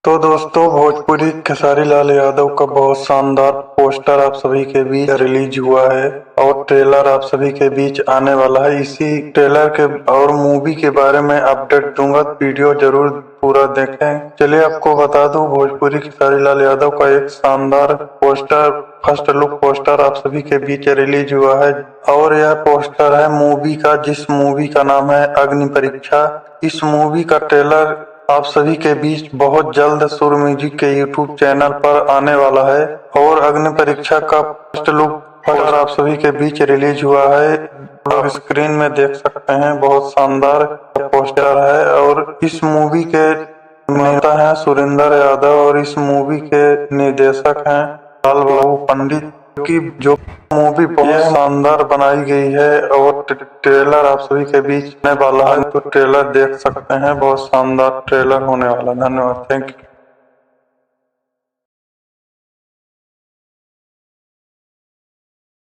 तो दोस्तों, भोजपुरी खेसारी लाल यादव का बहुत शानदार पोस्टर आप सभी के बीच रिलीज हुआ है और ट्रेलर आप सभी के बीच आने वाला है। इसी ट्रेलर के और मूवी के बारे में अपडेट दूंगा, वीडियो जरूर पूरा देखें। चलिए आपको बता दूं, भोजपुरी खेसारी लाल यादव का एक शानदार पोस्टर, फर्स्ट लुक पोस्टर आप सभी के बीच रिलीज हुआ है और यह पोस्टर है मूवी का, जिस मूवी का नाम है अग्नि परीक्षा। इस मूवी का ट्रेलर आप सभी के बीच बहुत जल्द सुर म्यूजिक के यूट्यूब चैनल पर आने वाला है और अग्नि परीक्षा का फर्स्ट लुक पोस्टर आप सभी के बीच रिलीज हुआ है। आप स्क्रीन में देख सकते हैं, बहुत शानदार पोस्टर है और इस मूवी के निर्माता हैं सुरेंद्र यादव और इस मूवी के निर्देशक हैं लाल बाबू पंडित की, जो मूवी बहुत शानदार बनाई गई है और ट्रेलर आप सभी के बीच आने वाला है, तो ट्रेलर देख सकते हैं। बहुत शानदार ट्रेलर होने वाला। धन्यवाद, थैंक यू।